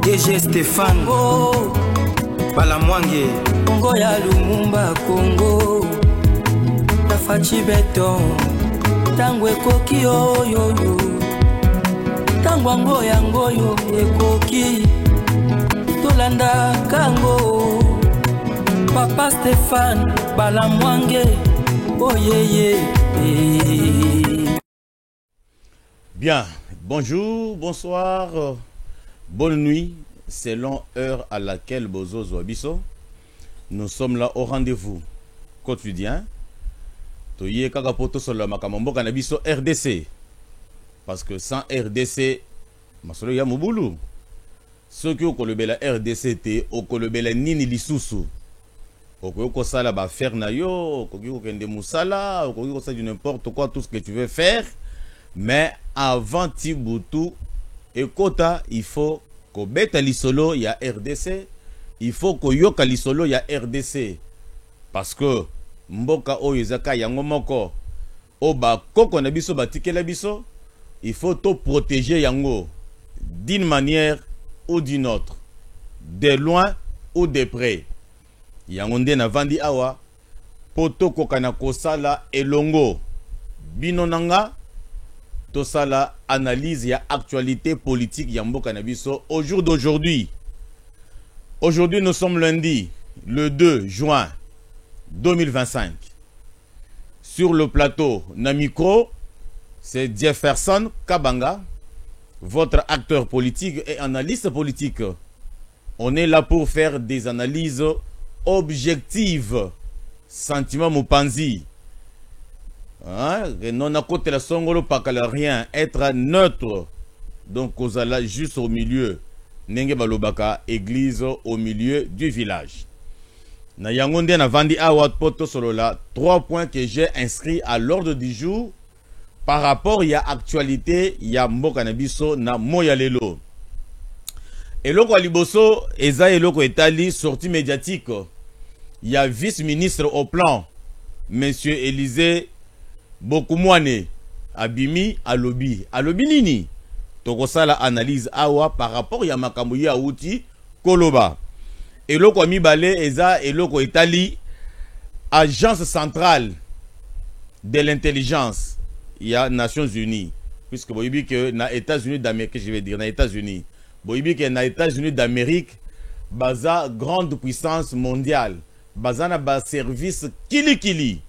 DG Stéphane Balamwange Congo ya Lumumba Congo Tafachi Beton Tango ekoki oyoyo Tango ngoyo ekoki Tolanda kango Papa Stéphane Balamwange Oh yeah. Bien, bonjour, bonsoir, bonne nuit, selon heure à laquelle Bozo Zoabiso. Nous sommes là au rendez-vous quotidien. Toye Kakapoto sur la Makamambo Kanabiso RDC. Parce que sans RDC, Masolo Yamoboulou. Ceux qui ont colobé la RDC, ont colobé la Nini Lisusu. Okoko sala ba faire na yo, okoko kende musala, okoko ça du n'importe quoi, tout ce que tu veux faire. Mais avant Tibutu et Kota, il faut que beta lisolo ya RDC, il faut que yoka lisolo ya RDC. Parce que mboka o yezaka yango moko oba koko na biso batikela biso, il faut to protéger yango d'une manière ou d'une autre, de loin ou de près. Yangonde na vandi awa poto kokana kosala elongo binonanga tosala analyse ya actualité politique ya mboka na biso au jour d'aujourd'hui. Aujourd'hui nous sommes lundi le 2 juin 2025. Sur le plateau na micro c'est Jefferson Kabanga, votre acteur politique et analyste politique. On est là pour faire des analyses objective, sentiment Mupanzi. Non à côté la songolo pas rien, être neutre. Donc kozala juste au milieu. Nenge balobaka église au milieu du village. Na yangonde na vandi awat poto solola 3 points que j'ai inscrits à l'ordre du jour par rapport ya actualité ya mboka na biso na moya lelo. Eloko aliboso eza eloko etali sortie médiatique. Il y a vice-ministre au plan, monsieur Élisée Bokumwane Abimi Alobi. Alobi nini? Tokosala analyse awa par rapport ya makambo ya outi koloba. Eloko mibale eza eloko etali agence centrale de l'intelligence il y a Nations Unies. Puisque vous voyez que na États-Unis d'Amérique, je vais dire na États-Unis. Boyibi que na États-Unis d'Amérique, baza grande puissance mondiale, bazana ba service kili,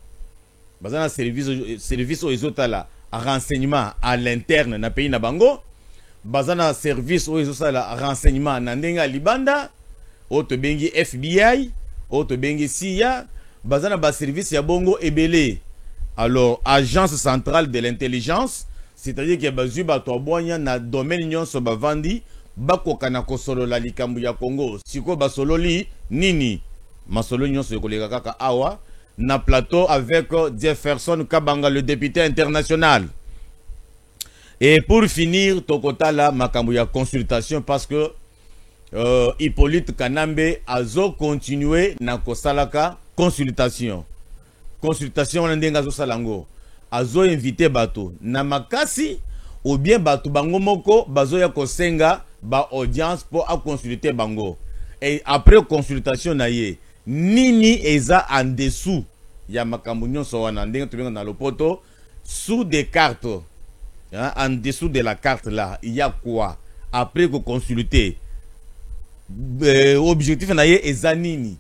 bazana service aux ezotala renseignement à l'interne na pays na bango, bazana service aux ezotala renseignement na ndenga libanda, auto bengi FBI, auto bengi CIA, bazana ba service ya bongo ebele. Alors agence centrale de l'intelligence, c'est-à-dire que bazu ba to bonya na domaine nyonso bavandi bako kana kosolo la likambu ya Congo siko basololi nini masolo nyonso yokolega kaka awa na plateau avec Jefferson Kabanga le député international. Et pour finir tokotala makambu ya consultation parce que Hippolyte Kanambe azo continuer na kosalaka consultation na ndenga zo salango azo invité bato na makasi ou bien bato bango moko bazo ya kosenga ba audience pour à consulter bango. Et après consultation na ye nini eza en dessous ya makambo nyonso wana ndenga tubenga na lopoto sous des cartes, en dessous de la carte là il y a quoi après que consulter objectif na ye eza nini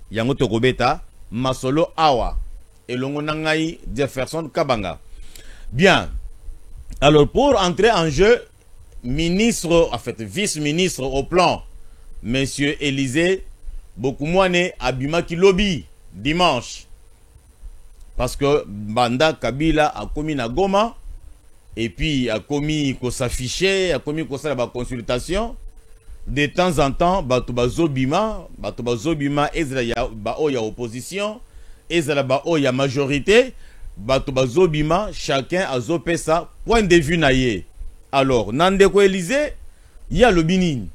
yango tokobeta masolo awa elongo na ngai Jefferson Kabanga. Bien. Alors pour entrer en jeu, ministre, en fait vice-ministre au plan, monsieur Élisée Bokumwane Abimaki Lobi dimanche. Parce que Banda Kabila a commis na Goma et puis a commis qu'on s'affichait, a commis qu'on s'ala ba consultation. De temps en temps, Batubazobima ezra ya ba oya opposition, ezra ba oya majorité. Batubazobima, chacun a zopé sa point de vue naïe. Alors, Nandeko Élisée, il y a le binin.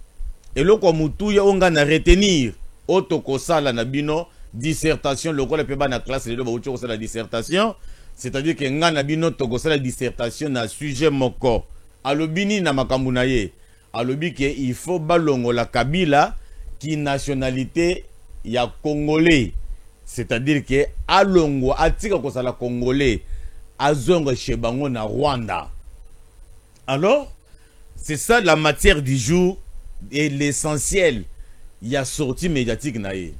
Et le Kwamutu, il y a on a retenir. Otokosala Nabino, dissertation, le quoi le peba na classe, la dissertation. C'est-à-dire que Nganabino Tokosala dissertation na sujet moko. A le binin na makambunaye. alobi que il faut balongo la Kabila qui nationalité ya congolais, c'est-à-dire que alongo atika ko sala congolais azongo chez bango na Rwanda. Alors c'est ça la matière du jour et l'essentiel ya sortie médiatique na ye.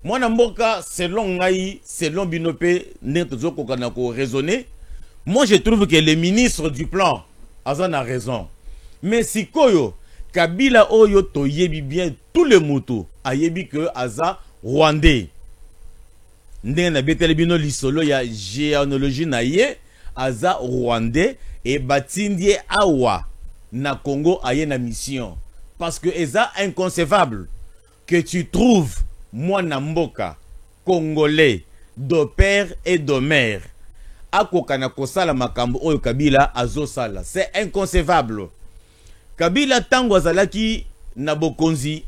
Moi na mboka selon ngai, selon Binope neto ko kana ko raisonner, moi je trouve que le ministre du plan Azan a raison. Mais si Koyo Kabila oyo to yebi bien tout le moto a yebi que Aza Rwandais. Ndenge na betele bino lisolo ya généalogie na ye Aza Rwandais et batindie awa na Congo aye na mission. Parce que eza inconcevable que tu trouves moi na mboka congolais de père et de mère akokana kosala makambo oyo Kabila azosala. C'est inconcevable. Kabila tango azalaki na bokonzi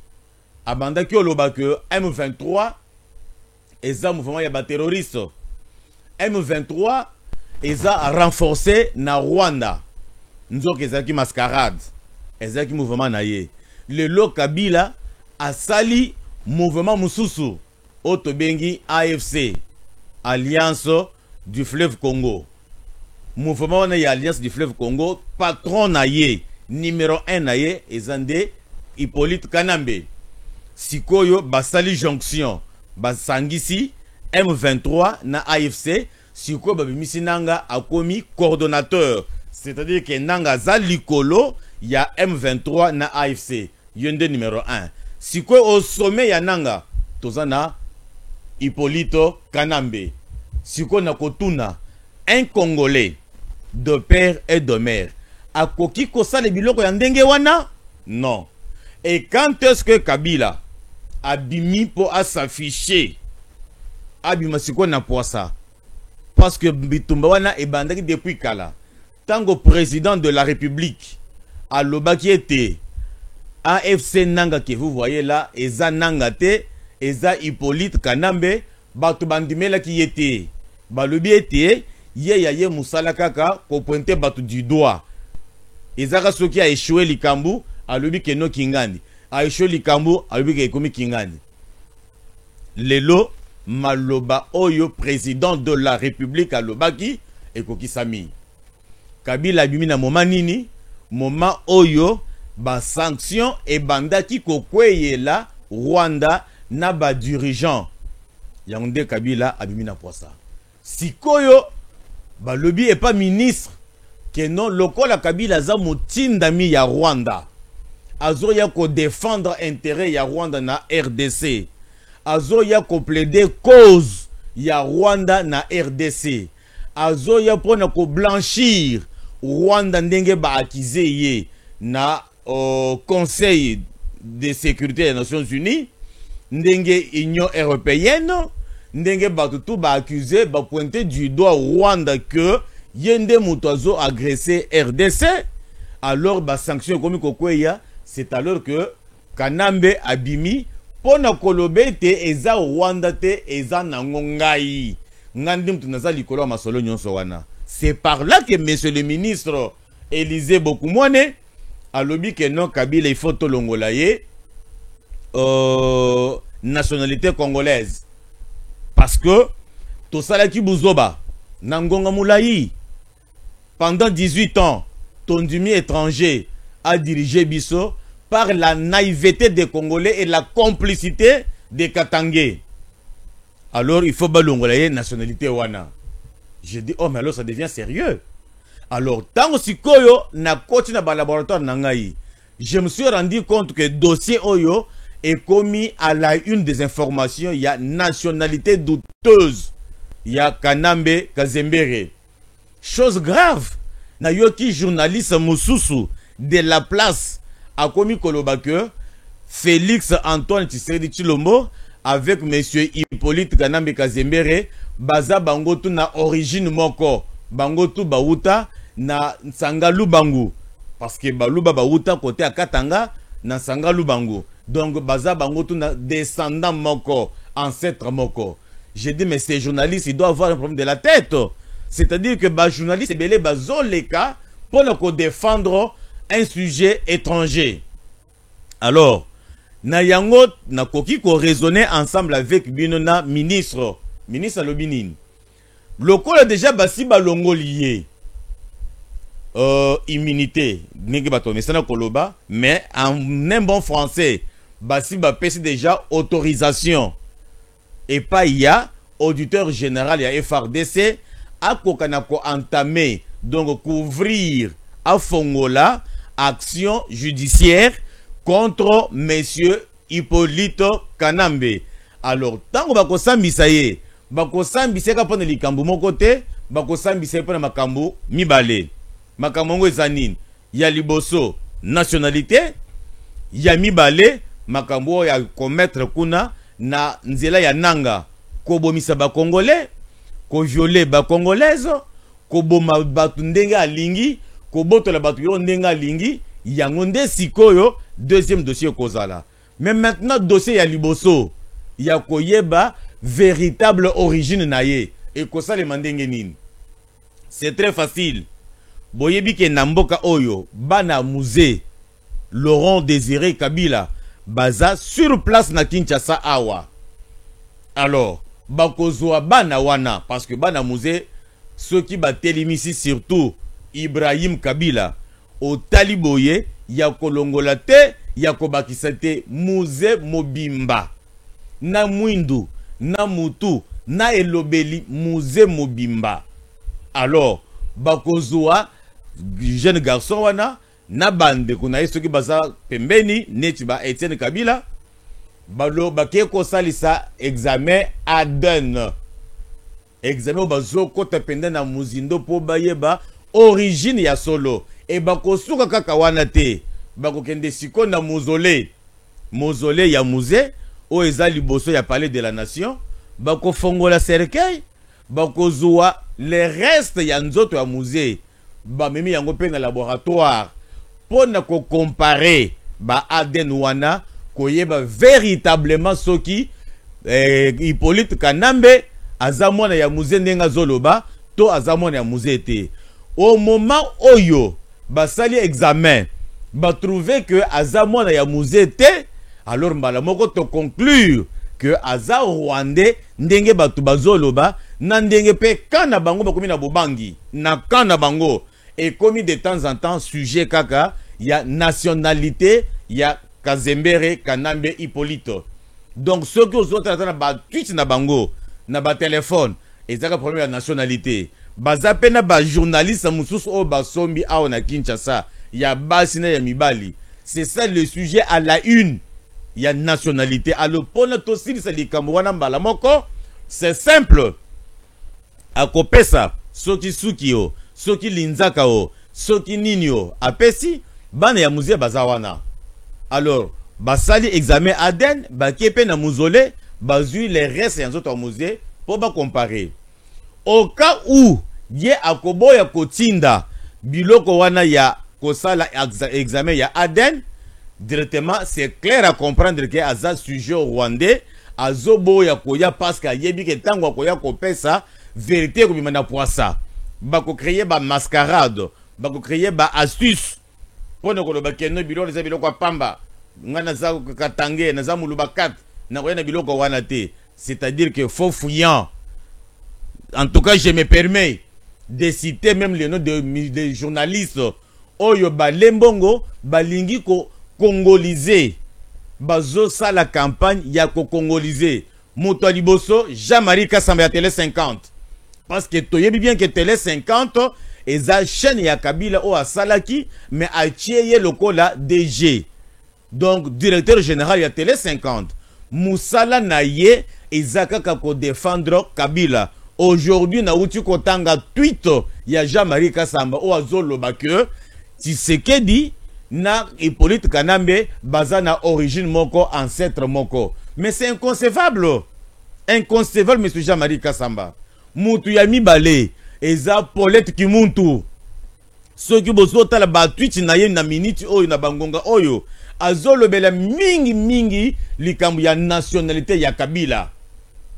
abandaki oloba que M23 eza mouvement ya ba terroriste. M23 eza renforcé na Rwanda. Nzoka ezalaki mascarade. Ezalaki mouvement na ye. Lelo Kabila asali mouvement mususu otobengi AFC, Alliance du fleuve Congo. Mouvement na ya Alliance du fleuve Congo, patron na ye numéro 1 na ye ezande Hippolyte Kanambe. Sikoyo basali jonction basangisi M23 na AFC, sikoyo babimisi nanga akomi coordonnateur, c'est-à-dire que nanga za likolo ya M23 na AFC yende numéro 1. Sikoyo au sommet ya nanga tozana Hippolyte Kanambe. Sikoyo na kotuna un Congolais de père et de mère akoki kosala biloko ya ndenge wana? Non. Et quand est-ce que Kabila abimi pour s'afficher abima sikoyo na poisa? Parce que bitumba wana ebandaki depuis kala. Tango président de la République alobaki ete AFC nanga que vous voyez là, eza nanga te, eza Hippolyte Kanambe, batu bandimela ki yete. Balobi ete ye ya ye musala kaka ko pointer batu du doigt. Ezaka soki a échoué likambu, alobi ke no kingani. A échoué likambu, alobi ke komi kingani. Lelo maloba oyo président de la République alobaki ekoki sami. Kabila bimi na moment nini? Moment oyo ba sanction et bandaki kokweye la Rwanda na ba dirigeant. Yangde Kabila abimi na poisa. Sikoyo balobi et pas ministre que non lokola Kabila za motindami ya Rwanda. Azo ya ko défendre intérêt ya Rwanda na RDC. Azo ya ko plaider cause ya Rwanda na RDC. Azo ya pona ko blanchir Rwanda ndenge ba akize ye na Conseil de sécurité des Nations Unies, ndenge Union européenne, ndenge batutu ba accusé ba pointer du doigt Rwanda que yende mutozo agressé RDC. Alors ba sanction comme kokweya, c'est alors que Kanambe abimi pona kolobe te eza Rwanda te eza nangongai ngandim tunaza likolo masolo nyonso wana. C'est par là que monsieur le ministre Élisée Bokumone alobi que non Kabila il faut tolongola ye nationalité congolaise parce que to salaki buzoba nangonga moulayi pendant 18 ans tondumi étranger a dirigé biso par la naïveté des Congolais et la complicité des Katangais. Alors il faut balongola ye nationalité wana. Je dis oh mais alors ça devient sérieux. Alors, tant aussi koyo na koti na ba laboratoire nangai, je me suis rendu compte que dossier oyo est commis à la une des informations, il y a nationalité douteuse, il y a Kanambe Kazembere. Chose grave, na yoki journaliste Moussousou de la place a commis kolobake Félix Antoine Tshisekedi Tshilombo avec monsieur Hippolyte Kanambe Kazembere baza bango tu na origine moko. Bango tu bauta na Sangalu Bangu parce que baluba bauta côté à Katanga na Sangalu Bangu, donc baza bango tu na descendant moko, ancêtre moko. J'ai dit mais ces journalistes ils doivent avoir un problème de la tête, c'est-à-dire que ba journaliste belé bazo les cas pour le défendre un sujet étranger. Alors, na yango na koki ko raisonner ensemble avec binona ministre Lobinin. Lokola déjà basi balongo lié immunité ngi bato mesana koloba, mais en un bon français basi ba pesi déjà autorisation et pas il y a auditeur général ya FRDC a kokana ko entamer donc couvrir à Fongola action judiciaire contre monsieur Hippolyte Kanambe. Alors tango bako sambisa ye bako sambisa ka pona likambu moko te bako sambisa pona makambu mibale. Makambu ngo ezanine ya liboso nationalité ya mibale makambu ya commettre kuna na nzela ya nanga ko bomisa ba congolais ko violer ba congolaise ko boma batu ndenge alingi ko botola batu yo ndenge alingi yango nde sikoyo deuxième dossier kozala. Mais maintenant dossier ya liboso ya koyeba véritable origine naye et ko sale mandenge nini. C'est très facile. Boyebi ke namboka oyo bana musée Laurent Désiré Kabila baza sur place na Kinshasa awa. Alors bakozwa bana wana parce que bana musée ceux qui batelimisi surtout Ibrahim Kabila au taliboye ya kolongola te ya kobakisa te musée mobimba na mwindu na mutu na elobeli musée mobimba. Alors bakozwa jeune garçon wana na bande kuna yeso ki baza pembeni neti ba Etienne Kabila balo bakie ko salisa examen ADN examen bazo kota pende na muzindo po bayeba origine ya solo e bakosuka kaka wana te bakokende siko na mausolée ya musée o eza liboso ya palais de la nation bakofongola cercueil bakozwa les restes ya nzoto ya musée ba memi yango pe na laboratoire pona ko comparer ba ADN wana koyeba véritablement soki Hippolyte Kanambe azamona ya musée ndenga zoloba to azamona ya musée te. Au moment oyo basali examen ba trouver que azamona ya musée te, alors mbala moko to conclure que aza rwandais ndenge batu bazoloba na ndenge pe kana bango bakomi na bobangi na kana bango et commis de temps en temps sujet kaka ya nationalité ya Kazembere Kanambe Hippolyte. Donc ceux qui ont traité na ba tweet na bango na ba téléphone et ça problème ya nationalité baza pena ba journaliste mususu o ba sombi awo na Kinshasa ya basina ya mibali. C'est ça le sujet à la une. Il y a nationalité. Alors pour notre style c'est likambo wana mbala moko c'est simple. Akopesa soki sukio soki linzaka o soki ninio apesi bana ya musée bazawana. Alors basali examen ADN bakepe na mausolée bazui les restes ya nzoto musée pour ba comparer. Au cas où ye akoboya kotinda biloko wana ya kosala examen ya ADN directement c'est clair à comprendre que aza sujet rwandais azoboya koya parce que yebi ke tango koya kopesa vérité ko bimana poisa bako créer ba mascarade bako créer ba astuce pona ko ba keno biloko za biloko pamba ngana za katange na za muluba 4 na koya na biloko wana te, c'est-à-dire que faux fouillant. En tout cas je me permets de citer même les noms de journalistes oyo balembongo balingi ko congoliser bazo sa la campagne ya ko congoliser moto liboso Jean-Marie Kassamba ya Télé 50 parce que toyebi bien que Télé 50 eza chaîne ya Kabila o asalaki mais a tieye lokola DG donc directeur général ya Télé 50 musala na ye eza kaka ko défendre Kabila. Aujourd'hui na uti ko tanga tweet ya Jean-Marie Kassamba o azoloba que Tshisekedi na Hippolyte Kanambe baza na origine moko ancêtre moko. Mais c'est inconcevable. Inconcevable monsieur Jean-Marie Kassamba. Mutu ya mibale eza Paulette Kimuntu. Ceux qui bozo tala ba tweet na ye na minute oyo na bangonga oyo azolobela mingi likambu ya nationalité ya Kabila.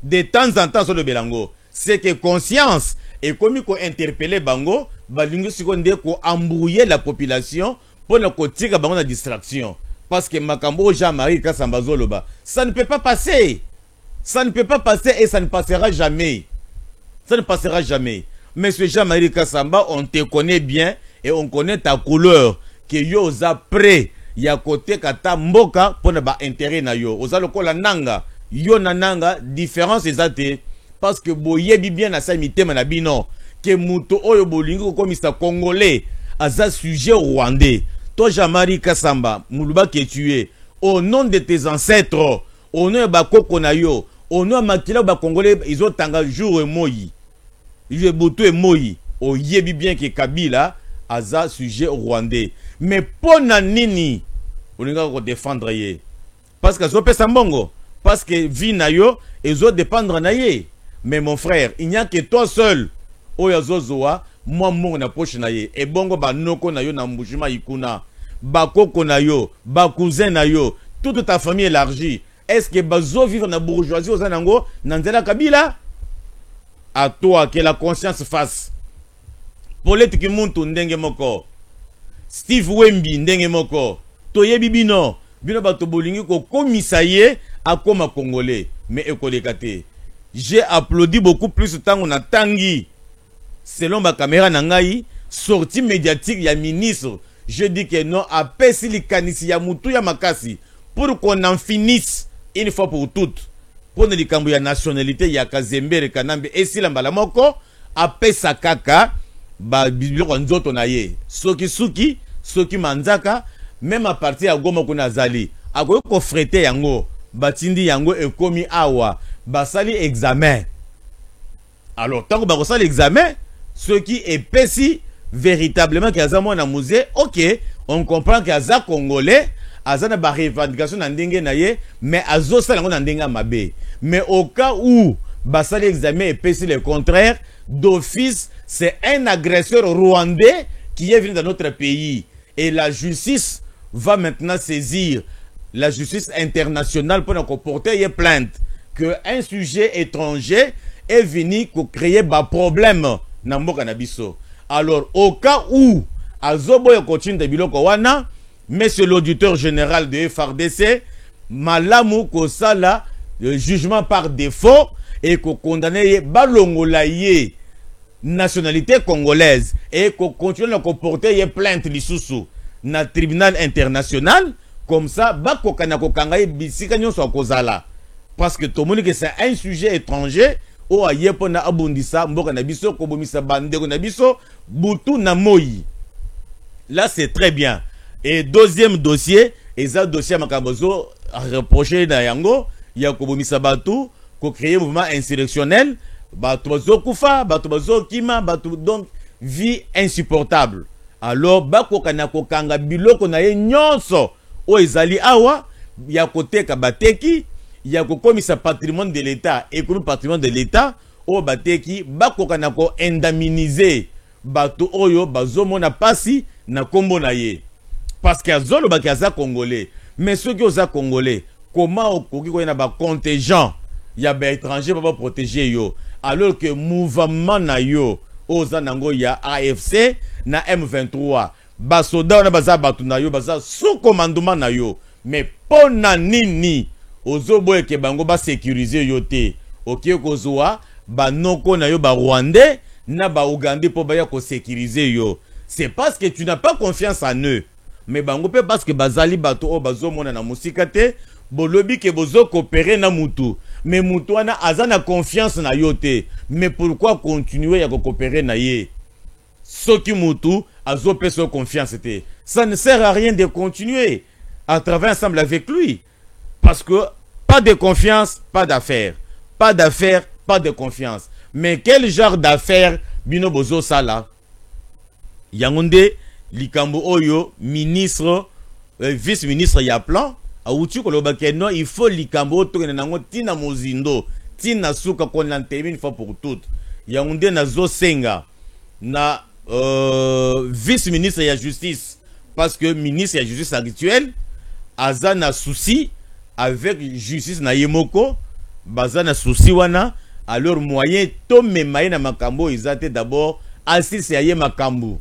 De temps en temps azolobelango. C'est que conscience et comme ko interpeller bango balingi siko nde ko embrouiller la population pour ne kotika bango na distraction parce que makambo Jean-Marie Kasamba Zoloba ça ne peut pas passer. Ça ne peut pas passer et ça ne passera jamais. Ça ne passera jamais. Monsieur Jean-Marie Kasamba, on te connaît bien et on connaît ta couleur. Que yo oza prêt, ya côté kata mboka pour ne pas intérêt na yo. Oza lokola nanga, yo na nanga, différence ezate. Parce que boyebi bien na sa mitema na bino. Que muto oyo bolingo comme ça congolais, aza sujet rwandais. Toi Jean-Marie Kasamba, muluba que tu es, au nom de tes ancêtres, au nom de bakoko na yo, au nom de makila ba congolais, ils ont tanga jour et moi. Je boto et moi. O yebi bien que Kabila aza sujet rwandais. Mais pour nini, on va défendre ye. Parce que zo pesa mbongo, parce que vi na yo, ils ont dépendre na ye. Mais mon frère, il n'y a que toi seul. Oya zozoa, moi mon na poche na ye. Et bongo ba noko na yo na mbujima ikuna. Ba koko na yo, ba cousin na yo, toute ta famille élargie. Est-ce que bazo vivre na bourgeoisie aux anango, nanzela Kabila? À toi que la conscience fasse. Politique muntu ndenge moko. Steve Wembi ndenge moko. Toye bibino. Bino bato bolingi ko komisa ye akoma congolais. Mais ekolekate. J'ai applaudi beaucoup plus tango na tangi. Selon ma caméra nangai, sortie médiatique ya ministre. Je dis que non, apesi likanisi ya mutu ya makasi. Pour qu'on en finisse une fois pour toutes. Pour ne likambu ya nationalité ya Kazembere Kanambe esila mbala moko apesa kaka ba biloko nzoto na ye soki suki soki manzaka même à partir ya Goma kuna zali akoyo ko frete yango batindi yango ekomi awa basali examen. Alors tant que ba sali examen ceux qui epesi véritablement que aza mwana musée, OK, on comprend que aza congolais aza na ba revendication na ndenge na ye mais azo sala ngo na ndenge mabe. Mais au cas où basali examen et pèse le contraire, d'office, c'est un agresseur rwandais qui est venu dans notre pays. Et la justice va maintenant saisir la justice internationale pour nous porter une plainte que un sujet étranger est venu pour créer des problèmes dans le Canabiso. Alors, au cas où Azobo continue de biloko wana, monsieur l'auditeur général de FRDC, malamu kosala le jugement par défaut et qu'on condamne balongola ye nationalité congolaise et qu'on continue à comporter une plainte lisusu na tribunal international comme ça bako kana kokanga bisika nyonso kozala parce que tout le monde que c'est un sujet étranger o ayepo na abundisa mboka na biso ko bomisa bandeko na biso butu na moyi. Là c'est très bien. Et deuxième dossier, et ça dossier makabozo reproché na yango ya kobomisa batu ko créer mouvement insurrectionnel batu bazo kufa batu bazo kima batu donc vie insupportable. Alors bako kana kokanga biloko na ye nyonso o ezali awa ya koteka bateki ya kokomisa patrimoine de l'État et comme patrimoine de l'État o bateki bako kana ko indemniser batu oyo bazo mona pasi na kombo na ye parce que azolo bakaza congolais mais ceux qui osa congolais comment okoki ko na ba contingent ya ba étranger pour protéger yo alors que mouvement na yo oza nango ya AFC na M23 ba soda na baza batu na yo baza sous commandement na yo mais pona nini ozoboye ke bango ba sécuriser yo te okie kozwa ba noko na yo ba rwandais na ba ougandais pour ba ya ko sécuriser yo. C'est parce que tu n'as pas confiance en eux. Mais bango pe parce que bazali bato o bazo mona na musikate bolobi ke bozo coopérer na mutu mais mutu wana azana confiance na yote mais pourquoi continuer à coopérer na ye soki mutu azo peso confiance te ça ne sert à rien de continuer à travailler ensemble avec lui parce que pas de confiance pas d'affaires pas d'affaires pas de confiance. Mais quel genre d'affaires bino bozo sala yangonde likambo oyo ministre vice-ministre ya plan auti koloba ke non il faut likambo to na ngo tina mozindo tina suka kon l'antemi une fois pour toutes yangonde na zo senga na vice-ministre ya justice parce que ministre ya justice actuel azana souci avec justice na yemoko bazana souci wana alors moyen to memaye na makambo izate d'abord assise ya ye makambo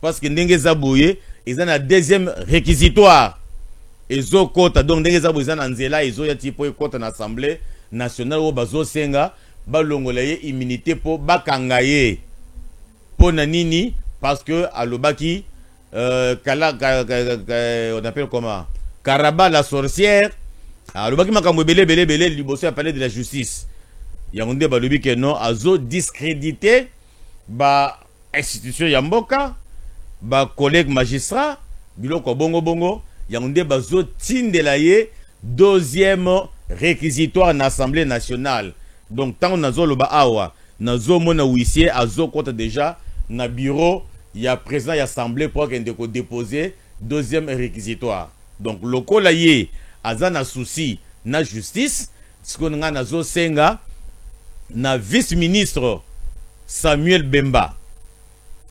parce que ndenge zaboye ils ont un deuxième réquisitoire. Ils ont quota, donc dès qu'ils ont besoin d'anzela, ils ont un type de quota dans l'Assemblée nationale où bazo senga, balongolaye immunité pour bakangaye. Pour nanini, parce que à l'obaki, on appelle comment? Karaba la sorcière. À l'obaki makambo belé, liboso a parlé de la justice. Yangonde balobi que non, azo discrédité, ba institution yamboka, ba collègue magistrat, biloko bongo. Yangonde bazo tindelaye deuxième réquisitoire en Assemblée nationale. Donc tant nazo loba awa, nazo mona huissier azo compte déjà na bureau, il y a président y assemblée pour qu'on déposer deuxième réquisitoire. Donc loko la ye azana souci na justice, ce qu'on a nazo senga na vice-ministre Samuel Bemba.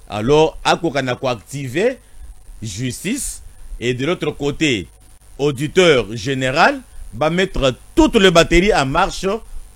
Alors akokana ko activer justice. Et de l'autre côté, auditeur général va mettre toutes les batteries en marche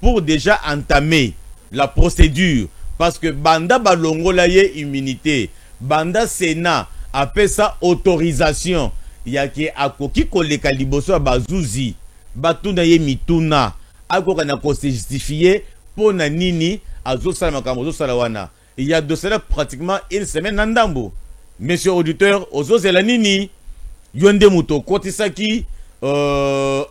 pour déjà entamer la procédure. Parce que Banda Balongola yé immunité, Banda Sénat appelle ça autorisation. Il y a qui a koki koleka liboso bazuzi, batuna yé mituna, akoka na ko se justifier pour na nini azo sala makambo zo sala wana. Il y a de cela pratiquement une semaine nandambo. Monsieur auditeur, ozo zela nini? Yonde muto kotisaki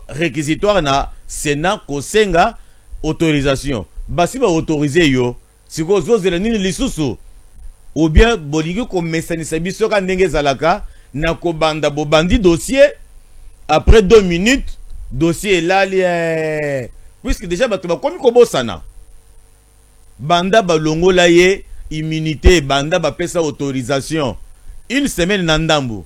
réquisitoire na Sénat kosenga autorisation. Basi ba autoriser yo. Siko zozela nini lisusu. Ou bien bolingi ko mesanisa biso ka ndenge zalaka na ko banda bo bandi dossier après 2 minutes dossier là puisque déjà bato ba komi ko bosana. Banda balongola ye immunité, banda ba pesa autorisation. Une semaine nandambu.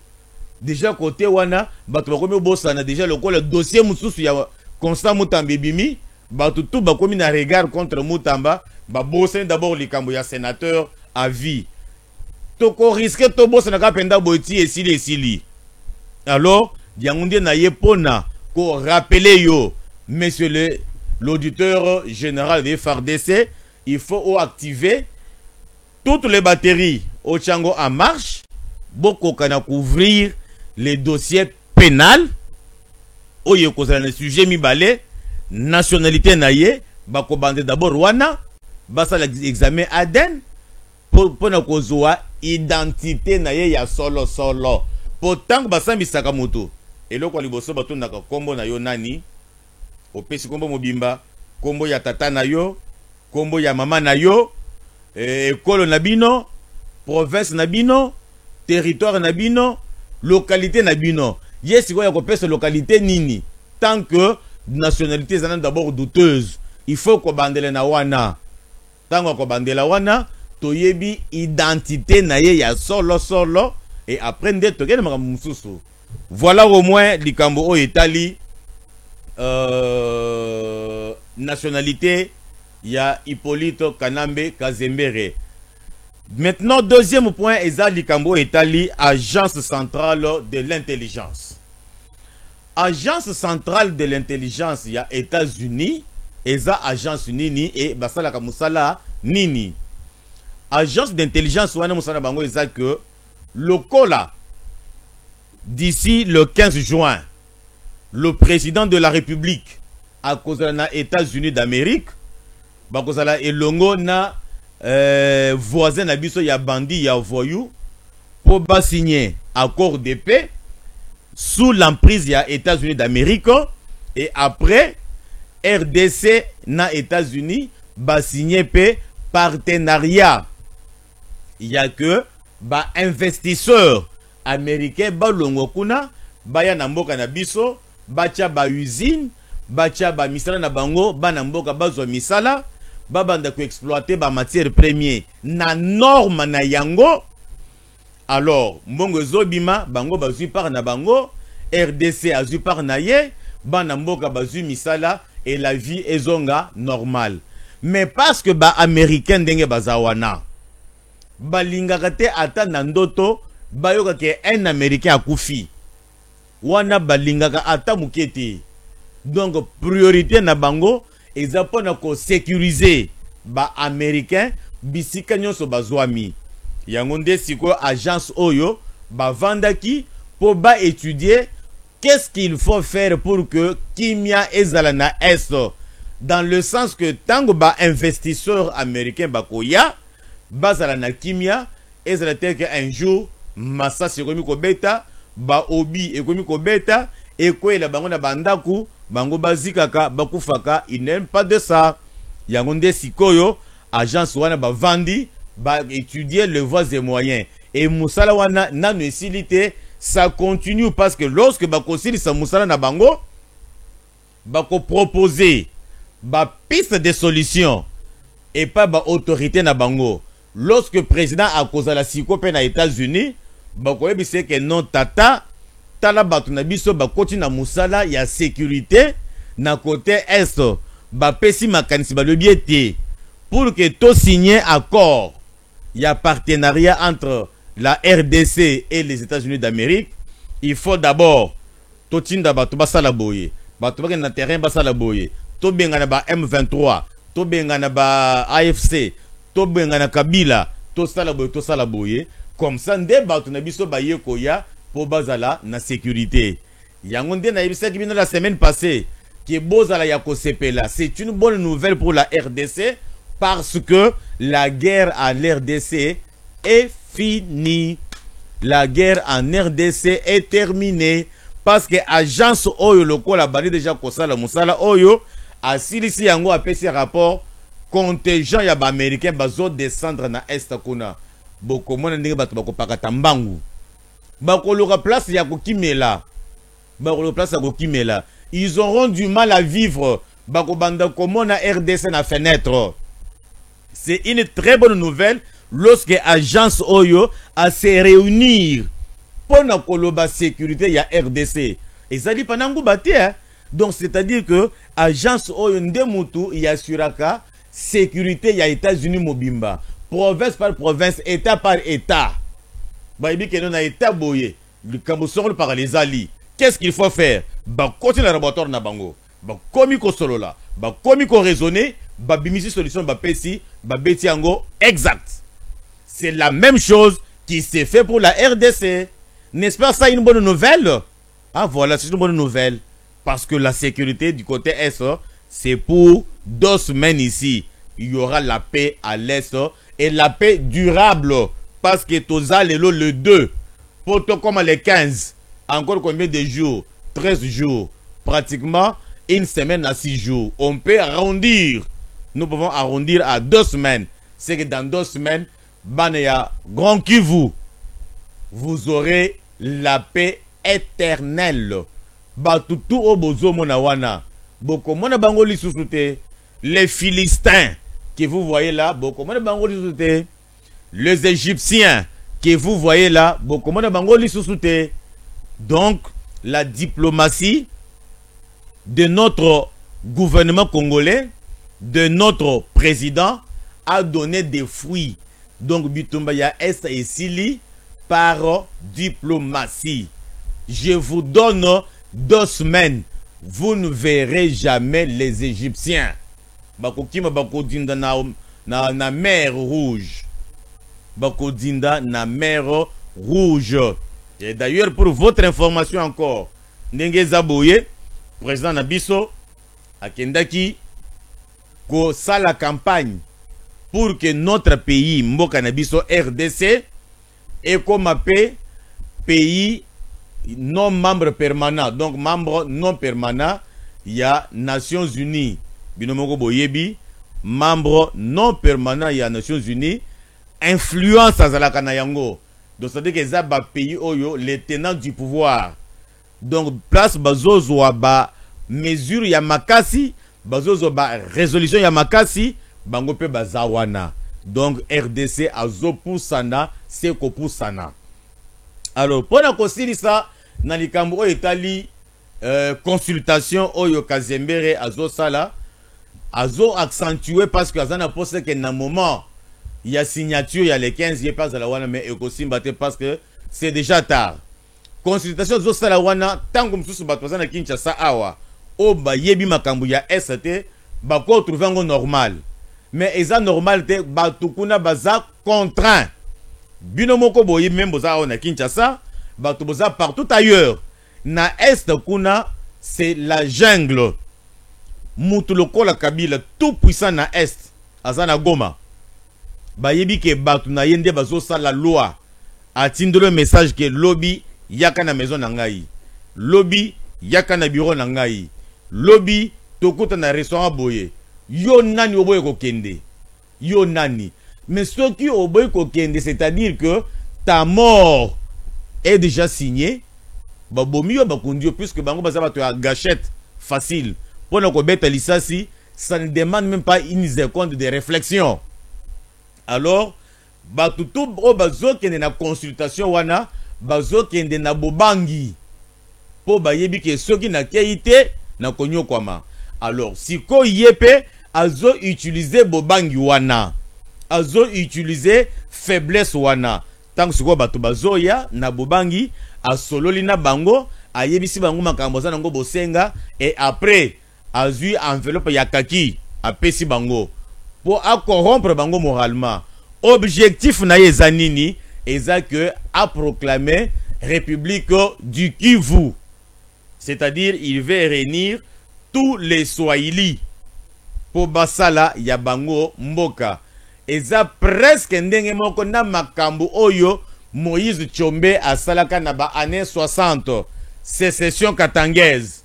Déjà côté wana bato bakomi bosana déjà le dossier mususu ya Constant Mutamba bimi bato tout bakomi na regard contre Mutamba ba bossé d'abord likambo ya sénateur à vie toko risquer to bosana ka penda boiti esili alors yangonde na yepona ko rappeler yo monsieur l'auditeur général de FARDC, il faut activer toutes les batteries au Tchango en marche beaucoup kana couvrir les dossiers pénals, oye kozala le sujet mibale, nationalité naye, bako bande d'abord wana, basa l'examen ADN, pour na kozwa identité naye ya solo. Pourtant basa misaka moto. Et loko liboso bato naka kombo na yo nani, opesi kombo mobimba, kombo ya tata na yo, kombo ya mama na yo, ekolo na bino, province na bino, territoire na bino, localité na bino. Yes, il y a une localité nini. Tant que nationalité sont d'abord douteuse, il faut qu'on bandele na wana. Tant qu'on bandele wana, to yebi identité na ye ya solo et après ndé to gene makamususu. Voilà au moins likambo o etali nationalité ya Hippolyte Kanambe Kazembere. Maintenant, deuxième point, Eza Likambo Etali, agence centrale de l'intelligence. Agence centrale de l'intelligence, il y a États-Unis, Eza agence Nini et Basala Kamusala Nini. Agence d'intelligence, Wana Musala Bango Eza que le cola, d'ici le 15 juin, le président de la République, à cause de États-Unis d'Amérique, Bakozala et Longo na voisin nabiso ya bandi ya voyou pour ba signer accord de paix sous l'emprise ya États-Unis d'Amérique et après RDC na États-Unis ba signer paix partenariat. Il y a que ba investisseurs américains ba longo kuna ba ya na mboka na biso ba tia ba usine ba tia ba misala na bango ba na mboka bazwa misala babanda ko exploiter ba matière première na norme na yango. Alors mbongo zobima bango bazui par na bango, RDC azui par na ye, bana mboka bazui misala et la vie ezonga normale. Mais parce que ba américain ndenge bazawana balingaka te ata na ndoto bayoka ke un américain akufi wana balingaka ata mukete. Donc priorité na bango eza pona ko sécuriser ba américain bisika nyonso bazwami yango nde siko agence oyo bavandaki pour ba étudier qu'est-ce qu'il faut faire pour que kimia ezala na est, dans le sens que tango ba investisseur américain bakoya bazala na kimia ezala tel que un jour masasi ekomi kobeta ba obi ekomi kobeta ekoyela bango na bandaku bango bazikaka bakufaka. Il n'aime pas de ça. Yango nde sikoyo agence wana bavandi ba étudier les voies et moyens et musala wana nanu esilite. Ça continue parce que lorsque bakosilisa musala na bango bako proposer ba piste de solution et pas ba autorité na bango. Lorsque président a causé la sikope na États-Unis bako yebise que non tata tala batu na biso bakoti na musala ya sécurité na côté est ba pesi makanisi ba le biete pour que to signer accord ya partenariat entre la RDC et les États-Unis d'Amérique. Il faut d'abord totinda batu basala boye batu ba na terrain basala boye to benga na ba M23 to benga na ba AFC to benga na Kabila to sala boye comme ça nde batu na biso ba yekoya pour bazala na sécurité. Yango nde na yebisa ki bino la semaine passée que bozala ya kosepela. C'est une bonne nouvelle pour la RDC parce que la guerre en RDC est finie. La guerre en RDC est terminée parce que agence Oyo lokola bali déjà kosala musala Oyo asilisi yango apesi rapport contingent ya ba américain bazo descendre na est kuna boko mona ndenge bato bako pakata mbangu bako loka place ya kokimela bako loka place ya kokimela. Ils auront du mal à vivre bako banda komona RDC na fenêtre. C'est une très bonne nouvelle lorsque agence Oyo a se réunir pour na koloba sécurité ya RDC. Et ça dit panangu bati hein? Donc c'est-à-dire que agence Oyo ndemutu ya suraka sécurité ya États-Unis mobimba province par province, état par état. Baïbi que non a état boye le Cambosol par les alliés. Qu'est-ce qu'il faut faire? Bah continuer le laboratoire na bango. Bah komi ko solo là. Bah komi ko raisonner. Bah bimisi solution bah pesi. Bah beti ango exact. C'est la même chose qui s'est fait pour la RDC. N'est-ce pas ça une bonne nouvelle? Ah voilà, c'est une bonne nouvelle. Parce que la sécurité du côté Est, c'est pour 2 semaines ici. Il y aura la paix à l'Est et la paix durable. Parce que Toza le 2, pour comme les 15, encore combien de jours? 13 jours. Pratiquement une semaine à 6 jours. On peut arrondir. Nous pouvons arrondir à 2 semaines. C'est que dans 2 semaines, Banaya, Grand Kivu, vous aurez la paix éternelle. Batutu obozo monawana. Boko mona bangoli sousouté. Les Philistins que vous voyez là, boko mona bangoli sousouté. Les Égyptiens que vous voyez là, boko mona bangoli sousouté. Donc, la diplomatie de notre gouvernement congolais, de notre président, a donné des fruits. Donc, Bitumbaya Est et Sili par diplomatie. Je vous donne 2 semaines. Vous ne verrez jamais les Égyptiens. Bakokima bakodinda na mer Rouge. Bakodinda na mer Rouge. Et d'ailleurs, pour votre information encore, Ndenge Zaboye, président Nabiso, à Kendaki, ko la campagne pour que notre pays, Mboka Nabiso RDC, est comme appelé pays non membre permanent. Donc, membre non permanent, il y a Nations Unies. Binomoko Boyebi, membre non permanent, il y a Nations Unies. Influence à Zalakanayango. Donc, c'est-à-dire que ça va pays oyo, les tenants du pouvoir. Donc, place bazozo ba mesure ya makasi, bazozo ba résolution ya makasi, bangope bazawana. Donc, RDC azo poussana, seko poussana. Alors, pour la ça, dans les Cambo Etali, consultation oyo Kazembere azo sala, azo accentué parce que azana posé que dans moment, il y a signature, il y a les 15, il y a pas à la wana, mais ekosimbaté parce que c'est déjà tard. Consultation zo sala wana, tant comme sous batozana Kinshasa awa, o ba yebi makambu ya ST, ba ko trouver ngo normal. Mais eza normal te, ba tukuna baza contraint. bino moko boye même boza na Kinshasa, bato boza partout ailleurs. Na est kuna c'est la jungle. Mutu lokola Kabila tout puissant na est, azana Goma. Bayebi ke bato na yende bazo sa la loi. Atindo le message que lobby yaka na maison na ngai. Lobby yaka na bureau na ngai. Lobby tokota na restaurant boye. Yo nani oboye ko kende. Yo nani. Mais ce qui oboye ko kende, c'est-à-dire que ta mort est déjà signée. Babomi yo bakundio puisque bango baza bato ya gâchette facile. Pour ne pas lisasi, ça ne demande même pas une seconde de réflexion. Alors, batutu o bazo kende na consultation wana, bazo kende na bobangi. Po bayebi ke soki na keite na konyo kwama. Alors, si ko yepe azo utiliser bobangi wana. Azo utiliser faiblesse wana. Tant que siko batu bazo ya na bobangi asololi na bango, ayebisi bango makambo za nango bosenga et après azui enveloppe ya kaki apesi bango pour corrompre bango moralement. Objectif na yezanini eza que a proclamer République du Kivu, c'est-à-dire il veut réunir tous les Swahili pour basala ya bango mboka. Eza presque ndenge moko na makambo oyo Moïse Tchombe asalaka na ba années 60, sécession katangaise.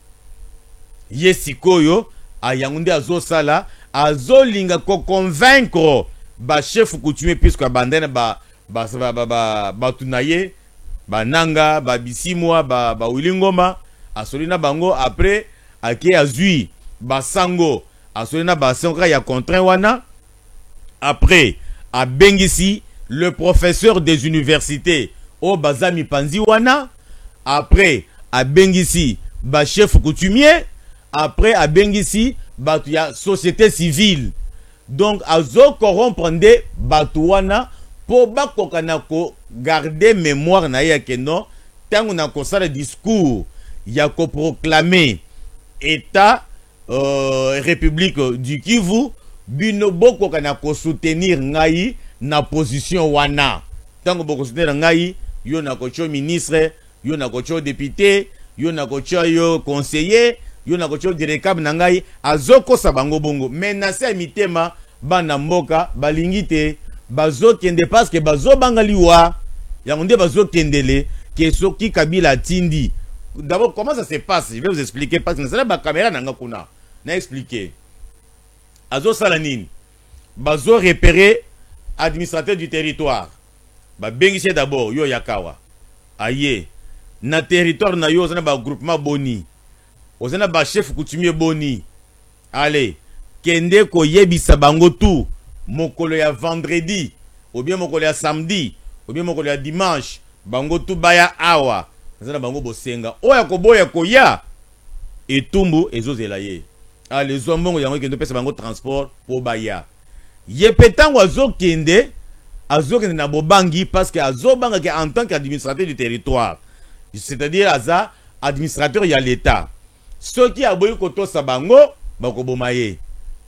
Yesikoyo ayangunde azosala azolinga ko convaincre ba chef coutumier puisque bandena batunaye bananga ba bisimwa ba Wilingoma asolina bango après ake azui basango asolina basango ya contraint wana après a bengisi le professeur des universités au bazami panzi wana après a bengisi ba chef coutumier après a bengisi batu ya société civile. Donc azo corrompre nde batu wana po bakoka na ko garder mémoire na ya ke non tango na ko sala discours ya ko proclamer état république du Kivu bino bokoka na ko soutenir ngai na position wana. Tango boko soutenir ngai yo na ko cho ministre, yo na ko cho député, yo na ko cho yo conseiller, yo na ko cho directeur na ngai azoko sa bango bongo. Mais na se mitema bana mboka balingite bazo kende parce que bazo bangaliwa yango nde bazo kendele ke soki Kabila tindi. D'abord comment ça se passe? Je vais vous expliquer parce que na ba caméra nanga kuna na expliquer. Azo salanine bazo repérer administrateur du territoire. Ba bengise d'abord yo yakawa. Aye na territoire na yo zana ba groupement boni. Ozana ba chef coutumier boni. Allez, kende ko yebisa bango tout mokolo ya vendredi ou bien mokolo ya samedi ou bien mokolo ya dimanche bango tout baya awa. Zana bango bosenga. Oya ko boya ko ya etumbu ezozela ye. Allez, zombongo yango kende pesa bango transport po baya. Yepetango azokende na bobangi parce que azobanga que en tant qu'administrateur du territoire, c'est-à-dire aza administrateur ya l'état. Ce qui a boyi koto sa bango bako bomaye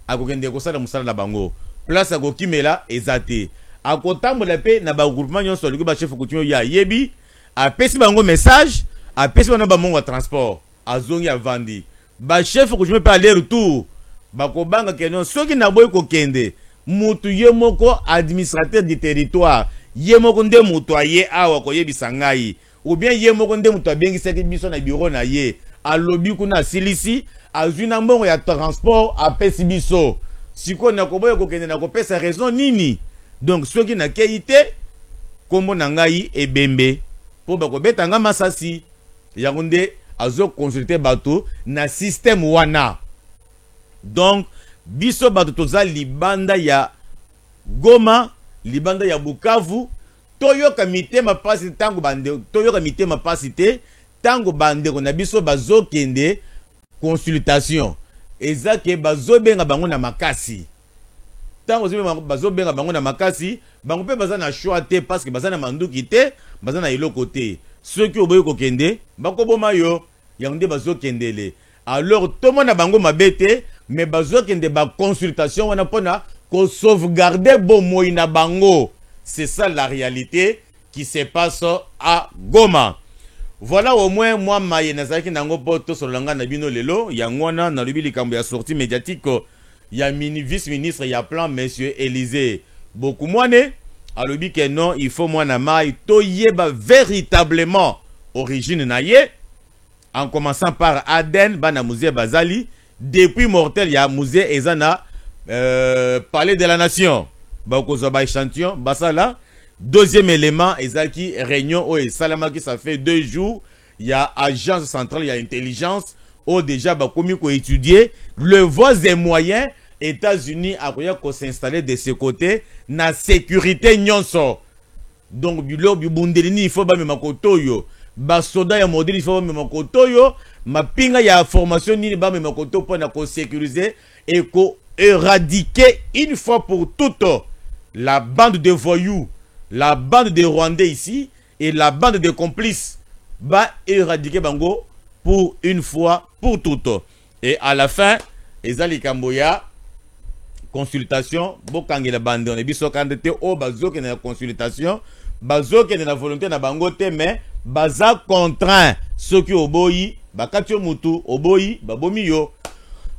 akokende ko sala musala na bango place akokimela ezate akotambola pe na ba groupement nyonso liki ba chef coutumier ya yebi apesi bango message apesi bango ba mongo transport azongi avandi ba chef coutumier pe aller retour bako banga ke non soki na boyi kokende mutu ye moko administrateur du territoire ye moko nde mutu aye awa ko yebisa ngai ou bien ye moko nde mutu abengisa biso na bureau na ye alobi kuna silisi azwi na mbongo ya transport apesi biso siko na koboya kokende na kopesa raison nini. Donc soki na keite kombo na ngai ebembe po bakobeta nga masasi yango nde azo consulter bato na système wana. Donc biso bato toza libanda ya Goma, libanda ya Bukavu, toyoka mitema pasi tango bande, toyoka mitema pasi te tango bande ko na biso bazo kende consultation. Eza ke bazo benga bango na makasi. Tango bazo benga bango na makasi, bango pe baza na choix te parce que baza na manduki te, baza na iloko te. Ceux qui oboye ko kende, bako boma yo, yango bazo kendele. Alors tout le monde a bango mabete, mais bazo kende ba consultation wana pona ko sauvegarder bon moina bango. C'est ça la réalité. qui se passe à Goma. Voilà au moins moi maye nazaki nango poto sur langa na bino lelo ya ngwana na lubi likambo ya sortie médiatique ya vice-ministre ya plan monsieur Élysée beaucoup moine alobi que non il faut moi na mai to yeba véritablement origine na ye en commençant par Aden bana musée Bazali depuis mortel ya musée ezana palais de la nation bakozo ba échantillon basala. Deuxième élément, Ezaki réunion au Salama qui ça fait 2 jours. Il y a agence centrale, il y a intelligence. Au déjà, comme il étudier le voies et moyens États-Unis après qu'on s'installer de ce côté na sécurité nyonso. Donc bilo bundelini il faut ba me makoto yo. Ba soda ya modèle il faut ba me makoto yo. Ma pinga ya formation ni ba me makoto pour na ko sécuriser et ko éradiquer une fois pour toutes la bande de voyous. La bande de Rwandais ici et la bande de complices va éradiquer Bango pour une fois pour toutes. Et à la fin, Ezali Kamboya, consultation, Bokangela bande, on est biso candidaté au bazo qui est la consultation, bazo qui est la volonté na Bango te, mais baza contraint ceux qui oboyi, bakatio mutu, oboyi, babomiyo.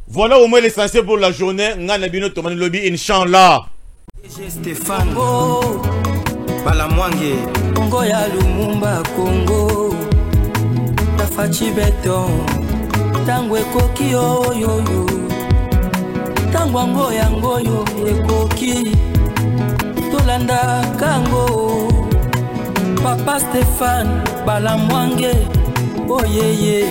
Voilà au moins l'essentiel pour la journée. Ngana bino tomani lobby, Inch'Allah. Stéphane Balamwange Congo ya Lumumba Congo Tafachi beton Tangwe koki yo yo yo Tangwango yango yo ekoki Tolanda kango Papa Stéphane Balamwange Oh yeah yeah